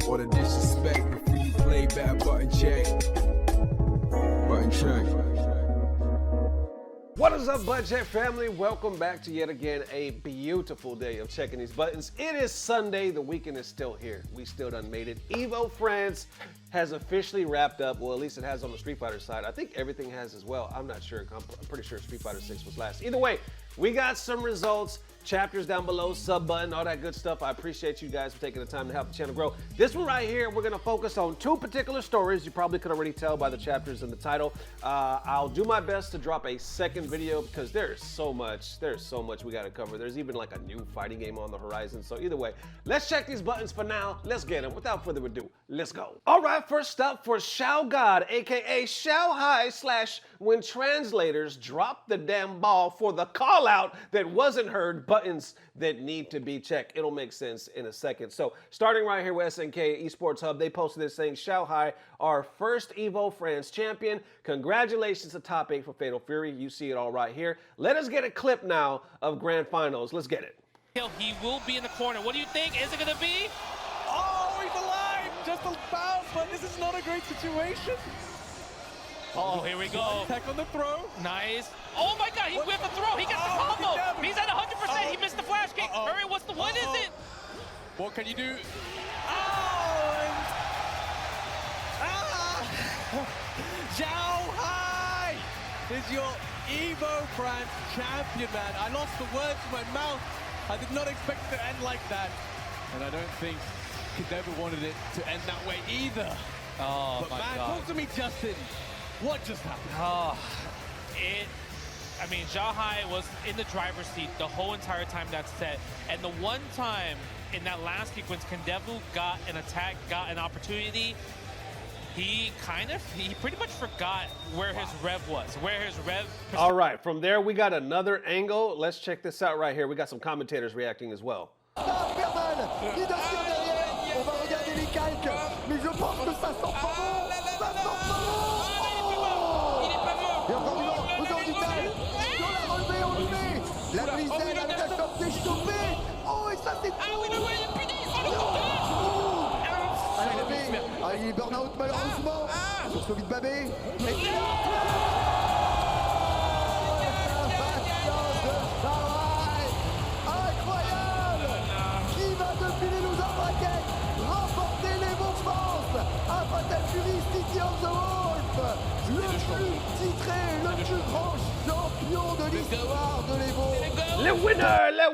or the disrespect before you play back. Button check. Button check. What is up, Button Check family? Welcome back to yet again a beautiful day of checking these buttons. It is Sunday. The weekend is still here. We still done made it. EVO France has officially wrapped up. Well, at least it has on the Street Fighter side. I think everything has as well. I'm not sure. I'm pretty sure Street Fighter 6 was last. Either way, we got some results. Chapters down below, sub button, all that good stuff. I appreciate you guys for taking the time to help the channel grow. This one right here, we're gonna focus on two particular stories. You probably could already tell by the chapters in the title. I'll do my best to drop a second video because there's so much we gotta cover. There's even like a new fighting game on the horizon. So either way, let's check these buttons for now. Let's get them. Without further ado, let's go. All right, first up for Xiao God, AKA XIAOHAI / when translators drop the damn ball for the call out that wasn't heard, buttons that need to be checked. It'll make sense in a second. So starting right here with SNK Esports Hub, they posted this saying, XIAOHAI, our first EVO France champion. Congratulations to top 8 for Fatal Fury. You see it all right here. Let us get a clip now of Grand Finals. Let's get it. He will be in the corner. What do you think? Is it going to be? Oh, he's alive! Just about, but this is not a great situation. Oh, here we go. Attack on the throw. Nice. Oh my god, he whipped the throw. He got the combo. He's at 100%. He missed the flash kick. Hurry, what is it? What can you do? XIAOHAI is your EVO France champion, man. I lost the words to my mouth. I did not expect it to end like that. And I don't think Kadebu wanted it to end that way either. Oh, but my man, god. talk to me, Justin. What just happened? I mean, XIAOHAI was in the driver's seat the whole entire time that set. And the one time in that last sequence, Kandevu got an attack, got an opportunity, he pretty much forgot where his rev was, All right, from there we got another angle. Let's check this out right here. We got some commentators reacting as well. La briselle avec la sorte déchauffée. Oh, et ça c'est trop. Il est burn-out malheureusement sur celui de Babé. Incroyable. Qui va depuis les losers bracket remporter les EVO France à Fatal Fury City of the Wolf, le plus titré, le plus grand champion de l'histoire de l'EVO. Le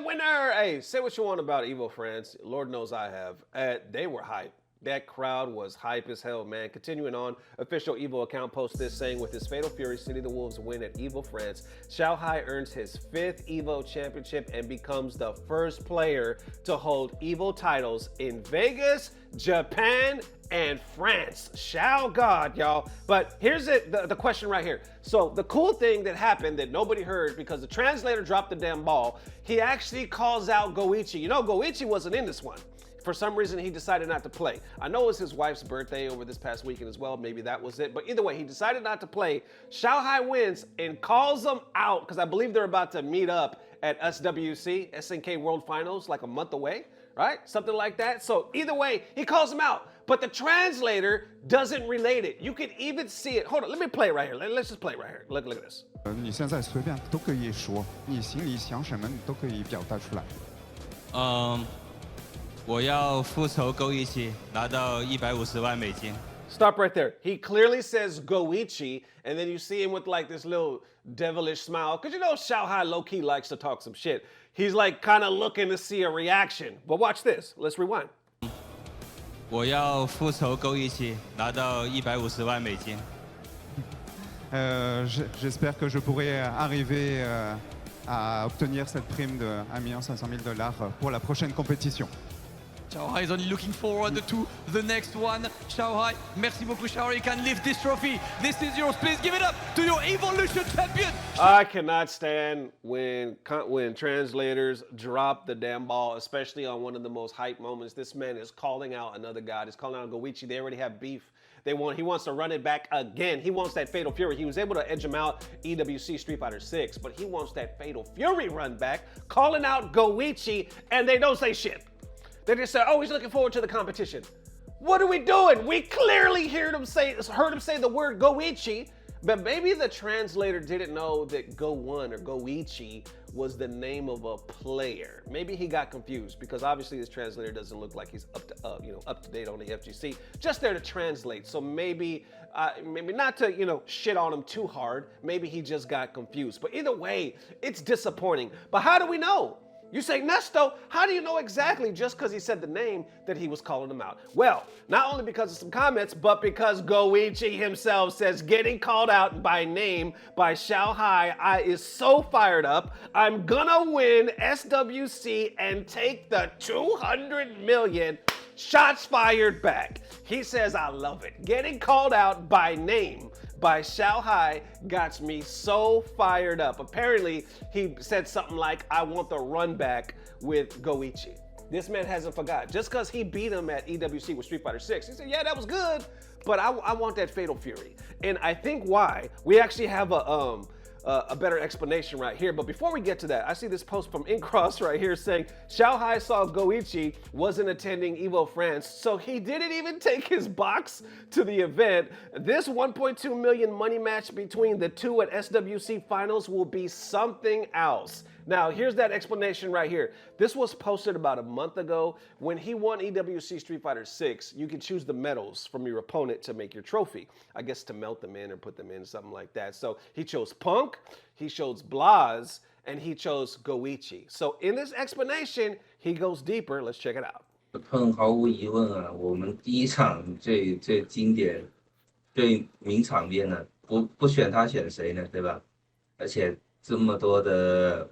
winner! Hey, say what you want about EVO France. Lord knows I have. They were hype. That crowd was hype as hell, man. Continuing on, official EVO account posts this saying, with his Fatal Fury City of the Wolves win at EVO France, XIAOHAI earns his 5th EVO championship and becomes the first player to hold EVO titles in Vegas, Japan, and France. Xiao God, y'all. But here's the question right here. So the cool thing that happened that nobody heard because the translator dropped the damn ball, he actually calls out GO1. You know, GO1 wasn't in this one. For some reason, he decided not to play. I know it was his wife's birthday over this past weekend as well. Maybe that was it. But either way, he decided not to play. XIAOHAI wins and calls him out because I believe they're about to meet up at SWC, SNK World Finals, like a month away, right? Something like that. So either way, he calls him out. But the translator doesn't relate it. You can even see it. Hold on, let me play it right here. Let's just play it right here. Look at this. 你现在随便都可以说，你心里想什么你都可以表达出来。我要复仇GO1，拿到150万美金。 Stop right there. He clearly says GO1, and then you see him with like this little devilish smile. Because you know XIAOHAI low-key likes to talk some shit. He's like kind of looking to see a reaction. But watch this. Let's rewind. 我要复仇GO1，拿到150万美金。J'espère que je pourrai arriver à obtenir cette prime de 1 500 000 $ pour la prochaine compétition. XIAOHAI is only looking forward to the next one. XIAOHAI, merci beaucoup XIAOHAI, you can lift this trophy. This is yours, please give it up to your Evolution champion. I cannot stand when translators drop the damn ball, especially on one of the most hype moments. This man is calling out another guy. He's calling out GO1. They already have beef. He wants to run it back again. He wants that Fatal Fury. He was able to edge him out EWC Street Fighter 6, but he wants that Fatal Fury run back, calling out GO1, and they don't say shit. They just say, oh, he's looking forward to the competition. What are we doing? We clearly heard him say the word Goichi, but maybe the translator didn't know that GO1 or Goichi was the name of a player. Maybe he got confused because obviously this translator doesn't look like he's up to date on the FGC. Just there to translate. So maybe not to shit on him too hard. Maybe he just got confused. But either way, it's disappointing. But how do we know? You say, Nesto, how do you know exactly just because he said the name that he was calling him out? Well, not only because of some comments, but because Goichi himself says getting called out by name by XIAOHAI is so fired up. I'm gonna win SWC and take the 200 million. Shots fired back. He says, I love it. Getting called out by name by XIAOHAI got me so fired up. Apparently, he said something like, I want the run back with Goichi. This man hasn't forgot. Just because he beat him at EWC with Street Fighter 6, he said, yeah, that was good, but I want that Fatal Fury. And I think why, we actually have a better explanation right here. But before we get to that, I see this post from Incross right here saying, XIAOHAI saw Goichi wasn't attending EVO France, so he didn't even take his box to the event. This 1.2 million money match between the two at SWC finals will be something else. Now, here's that explanation right here. This was posted about a month ago. When he won EWC Street Fighter 6, you can choose the medals from your opponent to make your trophy. I guess to melt them in or put them in, something like that. So he chose Punk, he chose Blaz, and he chose Goichi. So in this explanation, he goes deeper. Let's check it out. Punk 毫无疑问啊，我们第一场最经典、最名场面呢，不选他选谁呢？对吧？而且这么多的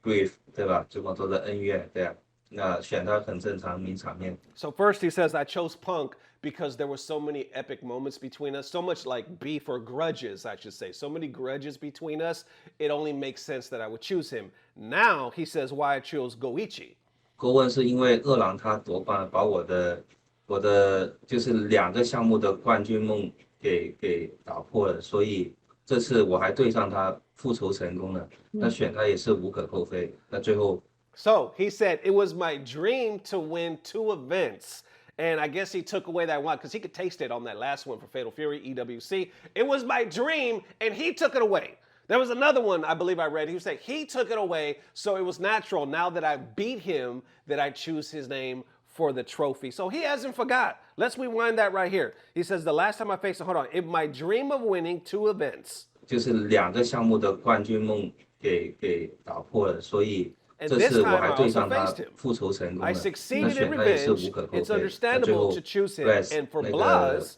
grief 对吧？这么多的恩怨，对啊，那选他很正常，名场面。So first he says, I chose Punk because there were so many epic moments between us, so much like beef or grudges, I should say, so many grudges between us, it only makes sense that I would choose him. Now he says why I chose Goichi. GO1 是因为二郎他夺冠，把我的就是2个项目的冠军梦给打破了，所以这次我还对上他，复仇成功了。那选他也是无可厚非。那最后 So he said, it was my dream to win 2 events. And I guess he took away that one because he could taste it on that last one for Fatal Fury, EWC. It was my dream, and he took it away. There was another one I believe I read. He was saying he took it away, so it was natural now that I beat him that I choose his name for the trophy. So he hasn't forgot. Let's rewind that right here. He says, the last time I faced him, hold on, in my dream of winning 2 events. 就是2个项目的冠军梦给打破了，所以这次我还对上他，复仇成功了。那选他也是无可厚非。那最后 and for Blaz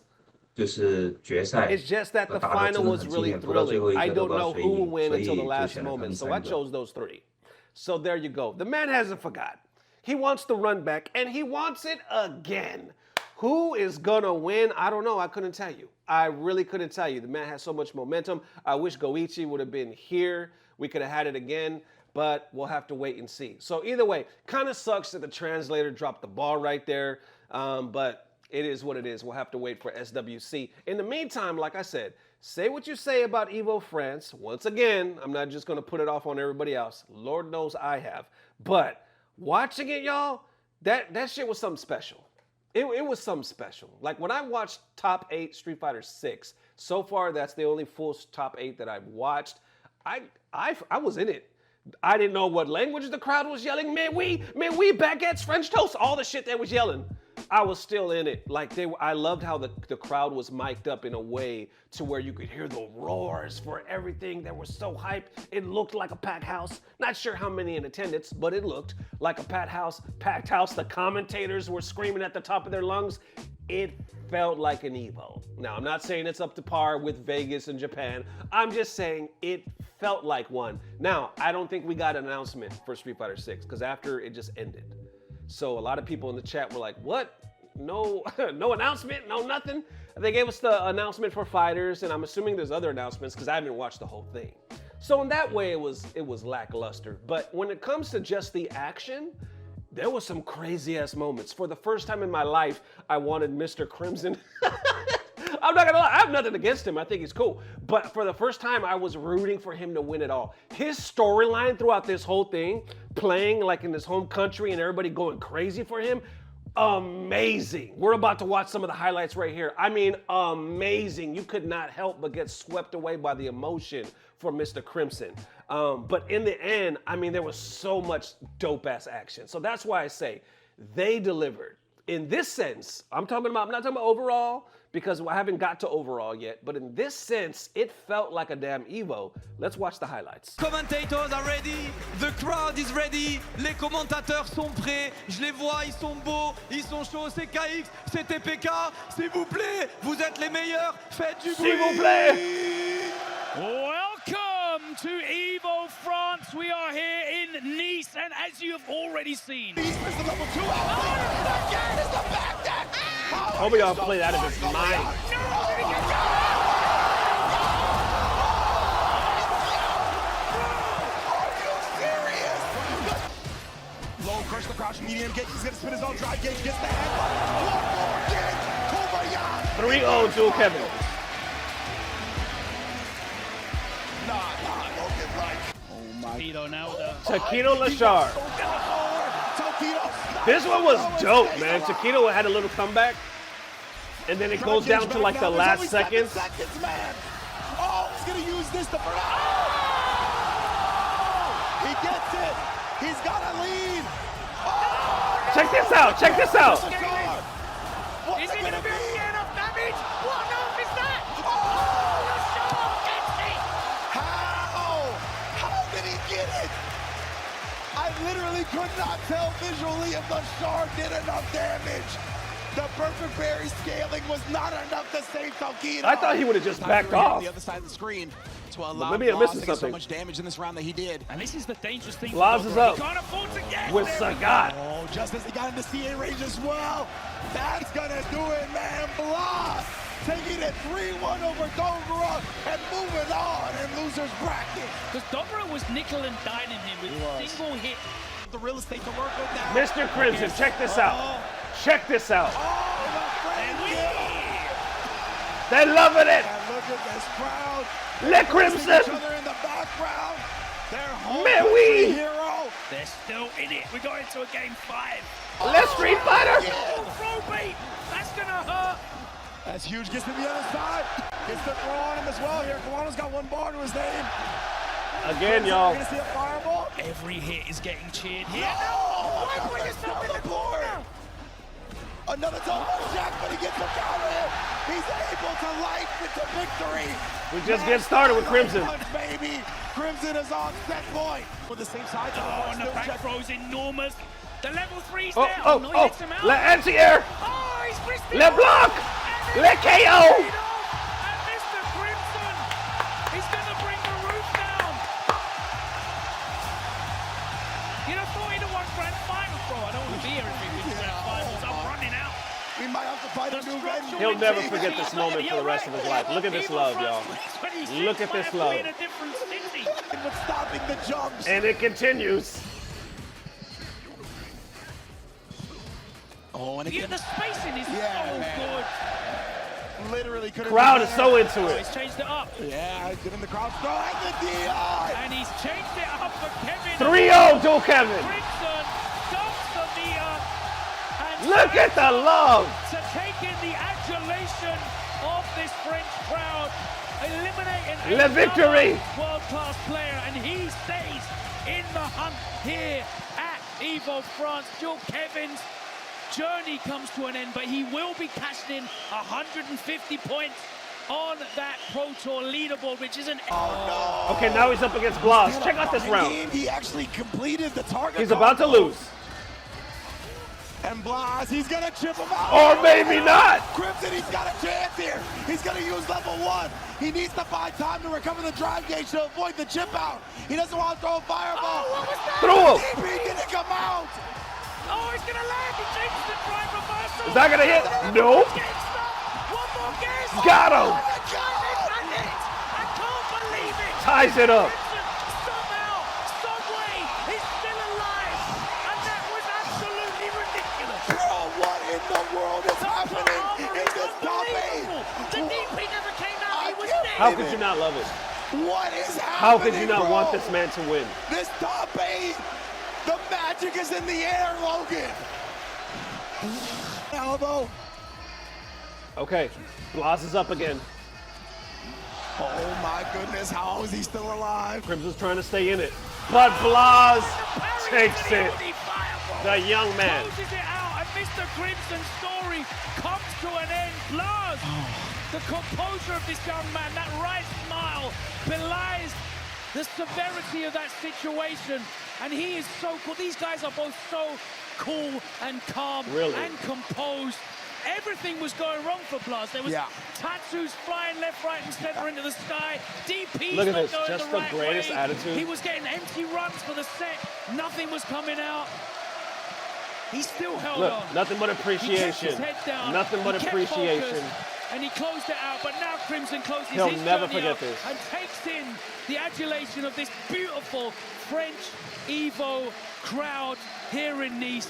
就是决赛 It's just that the final was really thrilling. I don't know who will win until the last moment, so I chose those 3. So there you go. The man hasn't forgot. He wants the run back, and he wants it again. Who is gonna win? I don't know. I couldn't tell you. I really couldn't tell you. The man has so much momentum. I wish Goichi would have been here. We could have had it again, but we'll have to wait and see. So either way, kind of sucks that the translator dropped the ball right there, but it is what it is. We'll have to wait for SWC. In the meantime, like I said, say what you say about EVO France. Once again, I'm not just going to put it off on everybody else. Lord knows I have. But watching it, y'all, that shit was something special. It was something special. Like when I watched Top 8 Street Fighter 6, so far that's the only full Top 8 that I've watched. I was in it. I didn't know what language the crowd was yelling. Man, we baguettes, French toast, all the shit they was yelling. I was still in it. Like I loved how the crowd was mic'd up in a way to where you could hear the roars for everything. They were so hyped. It looked like a packed house. Not sure how many in attendance, but it looked like a packed house. The commentators were screaming at the top of their lungs. It felt like an EVO. Now, I'm not saying it's up to par with Vegas and Japan. I'm just saying it felt like one. Now, I don't think we got an announcement for Street Fighter 6 because after it just ended. So a lot of people in the chat were like, what? No, no announcement, no nothing. They gave us the announcement for Fighters, and I'm assuming there's other announcements because I haven't watched the whole thing. So in that way, it was lackluster. But when it comes to just the action, there was some crazy ass moments. For the first time in my life, I wanted Mr. Crimson. I'm not gonna lie, I have nothing against him. I think he's cool. But for the first time, I was rooting for him to win it all. His storyline throughout this whole thing, playing like in his home country and everybody going crazy for him, amazing. We're about to watch some of the highlights right here. I mean, amazing. You could not help but get swept away by the emotion for Mr. Crimson. But in the end, I mean, there was so much dope-ass action. So that's why I say they delivered. In this sense, I'm not talking about overall, because I haven't got to overall yet, but in this sense, it felt like a damn EVO. Let's watch the highlights. Commentators are ready, the crowd is ready, les commentateurs sont prêts, je les vois, ils sont beaux, ils sont chauds, c'est KX, c'est TPK, s'il vous plaît, vous êtes les meilleurs, faites du bruit. S'il vous plaît. Welcome to EVO France. We are here in Nice, and as you have already seen, Hope y'all play that out of his mind. Low crush the crouch, medium kick. He's gonna spin his own drive gauge. Gets the headbutt. One more again. 3-0 to Kevin. Taquito now with a Taquito Lashar. This one was dope, man. Taquito had a little comeback, and then it goes down to like the last seconds. Oh, he's gonna use this to burn. He gets it. He's got a lead. Check this out. Check this out. Is it going to be enough damage? What on earth is that? How did he get it? I literally could not tell visually if the shard did enough damage. The perfect berry scaling was not enough to save Taquito. I thought he would have just backed off. The other side of the screen to allow Maybe I'm missing to get so something. much damage in this round that he did. And this is the dangerous thing. Blas is up He can't afford to get with there. Sagat. Oh, just as he got into CA range as well. That's gonna do it, man. Blas taking it 3-1 over Dogra and moving on in loser's bracket. Because Dobra was nickel and diming him with single hit. The real estate to work with now. Mr. Crimson, check this out. Check this out. They're loving it. And look at this crowd. Le Crimson. Each other in the background. They're home Mais oui. hero. They're still in it. We're going to a game 5. Le Street Fighter. Oh, throw beat. That's going to hurt. That's huge. Gets to the other side. Gets the throw on him as well here. Kawano's got one bar to his name. Again, y'all. We're gonna see a fireball. Every hit is getting cheered here. No! Why put yourself in the corner? Another double jack, but he gets a counter. He's able to light into victory. We just get started with Crimson. Baby, Crimson is on set point. With the same side. Oh, and the back throw's enormous. The level 3's Oh, there. oh, no, he oh. hits him out. Le anti-air. Oh, he's missed it. Le block. Le KO. And Mr. Crimson, he's going to bring the roof down. You'd have thought he'd have won grand final, bro. I don't want to be here if he wins grand finals. I'm running out. We might have to fight a new venue. He'll never forget this moment for the rest of his life. Look at this love, y'all. Look at this love. In a different city. With stopping the jumps. And it continues. Oh, and Yeah, again, the spacing is so literally could have. Crowd is so into good. it. He's changed it up. Yeah, giving the crowd throw and the DI. And he's changed it up for Kevin. 3-0 to Kevin. Crimson dumps the Mia. And Look at the love. to take in the adulation of this French crowd, eliminating Le victory. world-class player, and he stays in the hunt here at EVO France. Jill Kevin's journey comes to an end, but he will be cashing in 150 points on that Pro Tour leaderboard, which is an... Oh, no. Okay, now he's up against Blas. Check out this round. He actually completed the target. He's about to lose. And Blas, he's gonna chip him out. Or maybe not. Crimson, he's got a chance here. He's gonna use level 1. He needs to find time to recover the drive gauge to avoid the chip out. He doesn't want to throw a fireball. Oh, what was that? Throw him. DP didn't come out. Oh, he's gonna land. He changes the drive reversal. Is that gonna hit? Nope. One more guess. Got him. Oh my God, it's a hit. I can't believe it. Ties it up. Somehow, some way, he's still alive. And that was absolutely ridiculous. Bro, what in the world is happening in this top 8? The DP never came out. He was dead. How could you not love it? What is happening, How could you not bro? want this man to win? This top 8, the magic is in the air, Logan. Elbow. Okay, Blas is up again. Oh my goodness, how is he still alive? Crimson's trying to stay in it, but Blas takes it. The young man. Closes it out, and Mr. Crimson's story comes to an end. Blas, the composure of this young man, that right smile belies the severity of that situation. And he is so cool. These guys are both so cool and calm and composed. Everything was going wrong for Blas. There was tattoos flying left, right, and center into the sky. DP's Look at not this, going just the the right greatest way. attitude. He was getting empty runs for the set. Nothing was coming out. He still held Look, on. nothing but He appreciation. kept his head down. Nothing but He kept appreciation. focused, and he closed it out. But now Crimson closes He'll his never journey forget out this. and takes in the adulation of this beautiful French EVO crowd here in Nice.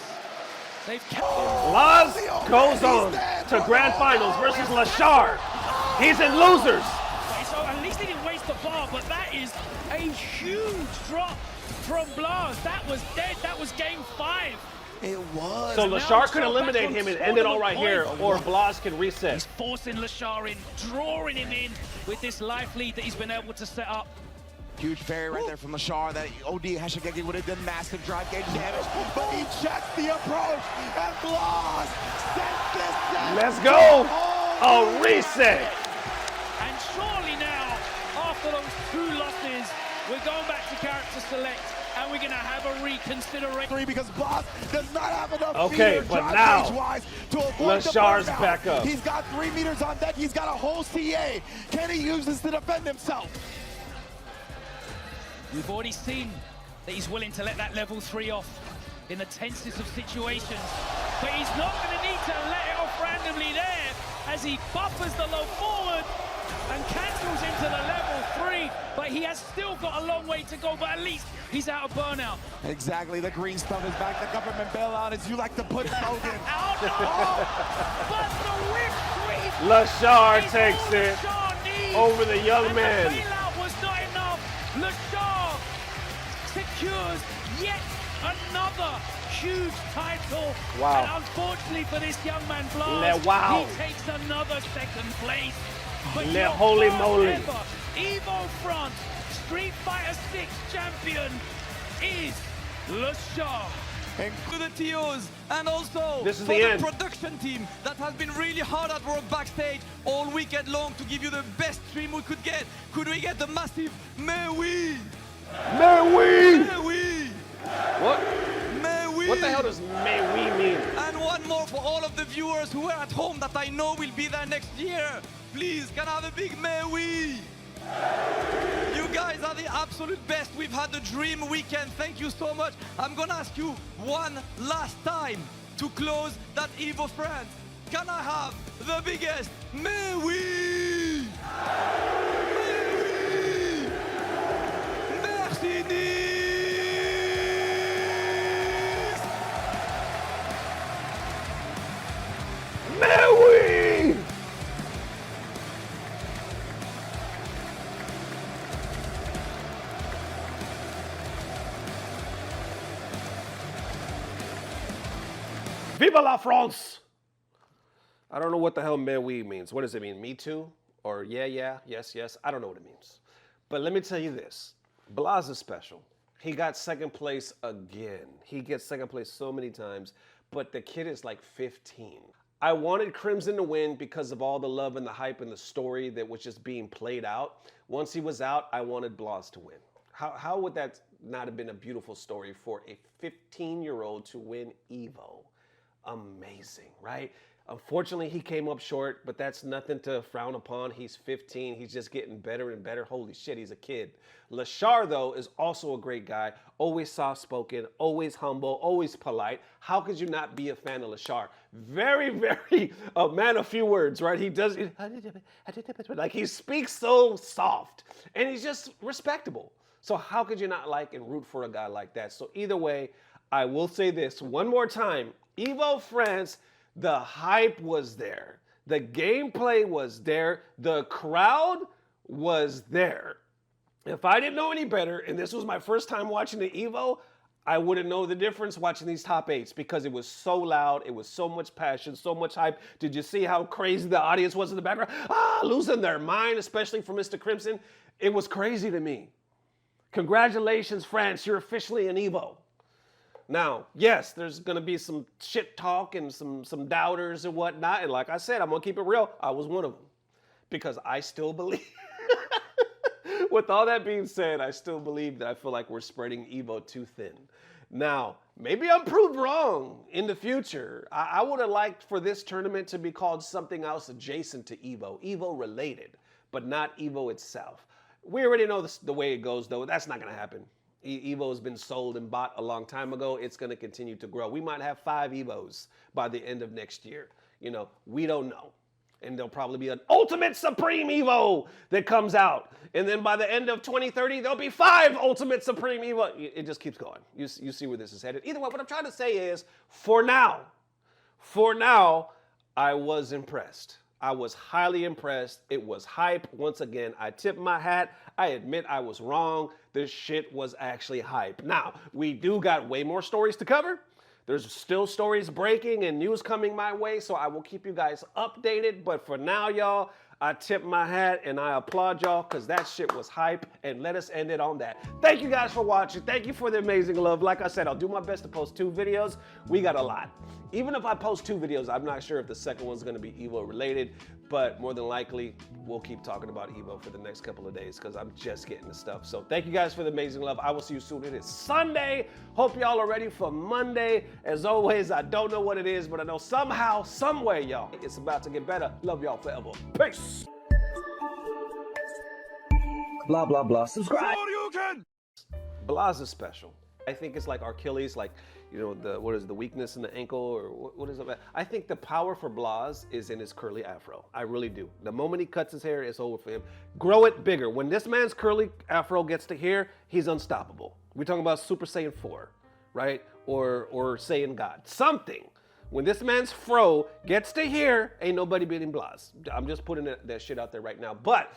They've kept Blas goes on to grand finals versus Lachar. He's in losers. So at least he didn't waste the bar, but that is a huge drop from Blas. That was dead. That was game 5. It was. So now Lachar it's could back eliminate on him and end it all right here, tournament or point. Blas can reset. He's forcing Lachar in, drawing him in with this life lead that he's been able to set up. Huge parry right there from Lachar. That OD Hashigeki would have done massive drive gauge damage, but he checks the approach, and Blas sends this set. Let's go. A reset. And surely now, after those 2 losses, we're going back to character select, and we're going to have a reconsideration. Because Blas does not have enough Okay, meter but drive now, gauge-wise to avoid Lachar's the burnout. back up. He's got 3 meters on deck. He's got a whole CA. Can he use this to defend himself? We've already seen that he's willing to let that level 3 off in the tensest of situations. But he's not going to need to let it off randomly there as he buffers the low forward and cancels into the level 3. But he has still got a long way to go, but at least he's out of burnout. Exactly, the green stuff is back. The government bailout, as you like to put Logan. Out but the whip sweep. Lachar is takes all it Lachar needs. over the young And man. the bailout was not enough. Lachar secures yet another huge title. Wow. And unfortunately for this young man, Blas, he takes another 2nd place. But your holy first moly. ever EVO France Street Fighter 6 champion is Lachar. And to the TOs, and also This is for the the end. production team that has been really hard at work backstage all weekend long to give you the best stream we could get. Could we get the massive mais oui? Mais oui. Mais oui! What? Mais oui! What the hell does mais oui mean? And one more for all of the viewers who are at home that I know will be there next year. Please, can I have a big mais oui? You guys are the absolute best. We've had a dream weekend. Thank you so much. I'm gonna ask you one last time to close that EVO France. Can I have the biggest mais oui? Mais oui! Merci Nice! Mais oui. Viva la France! I don't know what the hell mais oui means. What does it mean? Me too? Or yeah, yes, yes? I don't know what it means. But let me tell you this. Blas is special. He got 2nd place again. He gets 2nd place so many times, but the kid is like 15. I wanted Crimson to win because of all the love and the hype and the story that was just being played out. Once he was out, I wanted Blas to win. How would that not have been a beautiful story for a 15-year-old to win EVO? Amazing, right? Unfortunately, he came up short, but that's nothing to frown upon. He's 15. He's just getting better and better. Holy shit, he's a kid. Lachar, though, is also a great guy. Always soft-spoken, always humble, always polite. How could you not be a fan of Lachar? Very, very a man of few words, right? He does, like he speaks so soft, and he's just respectable. So how could you not like and root for a guy like that? So either way, I will say this one more time. EVO France, the hype was there. The gameplay was there. The crowd was there. If I didn't know any better, and this was my first time watching the EVO, I wouldn't know the difference watching these top 8s because it was so loud, it was so much passion, so much hype. Did you see how crazy the audience was in the background? Losing their mind, especially for Mr. Crimson. It was crazy to me. Congratulations, France, you're officially an EVO. Now, yes, there's gonna be some shit talk and some doubters and whatnot, and like I said, I'm gonna keep it real, I was one of them. Because I still believe, with all that being said, I still believe that I feel like we're spreading EVO too thin. Now, maybe I'm proved wrong in the future. I would have liked for this tournament to be called something else adjacent to EVO, EVO related, but not EVO itself. We already know the way it goes though, that's not gonna happen. EVO has been sold and bought a long time ago. It's gonna continue to grow. We might have 5 EVOs by the end of next year. You know, we don't know. And there'll probably be an Ultimate Supreme EVO that comes out. And then by the end of 2030, there'll be 5 Ultimate Supreme EVO. It just keeps going. You see where this is headed. Either way, what I'm trying to say is, for now, I was impressed. I was highly impressed. It was hype. Once again, I tip my hat. I admit I was wrong. This shit was actually hype. Now, we do got way more stories to cover. There's still stories breaking and news coming my way, so I will keep you guys updated. But for now, y'all, I tip my hat and I applaud y'all because that shit was hype, and let us end it on that. Thank you guys for watching. Thank you for the amazing love. Like I said, I'll do my best to post 2 videos. We got a lot. Even if I post 2 videos, I'm not sure if the second one's gonna be EVO related, but more than likely, we'll keep talking about EVO for the next couple of days because I'm just getting the stuff. So thank you guys for the amazing love. I will see you soon. It is Sunday. Hope y'all are ready for Monday. As always, I don't know what it is, but I know somehow, some way, y'all, it's about to get better. Love y'all forever. Peace. Blah, blah, blah. Subscribe. Blah's is special. I think it's like Achilles, like, you know, the weakness in the ankle, or what is it? I think the power for Blah's is in his curly afro. I really do. The moment he cuts his hair, it's over for him. Grow it bigger. When this man's curly afro gets to here, he's unstoppable. We're talking about Super Saiyan 4, right? Or Saiyan God. Something. When this man's fro gets to here, ain't nobody beating Blah's. I'm just putting that shit out there right now. But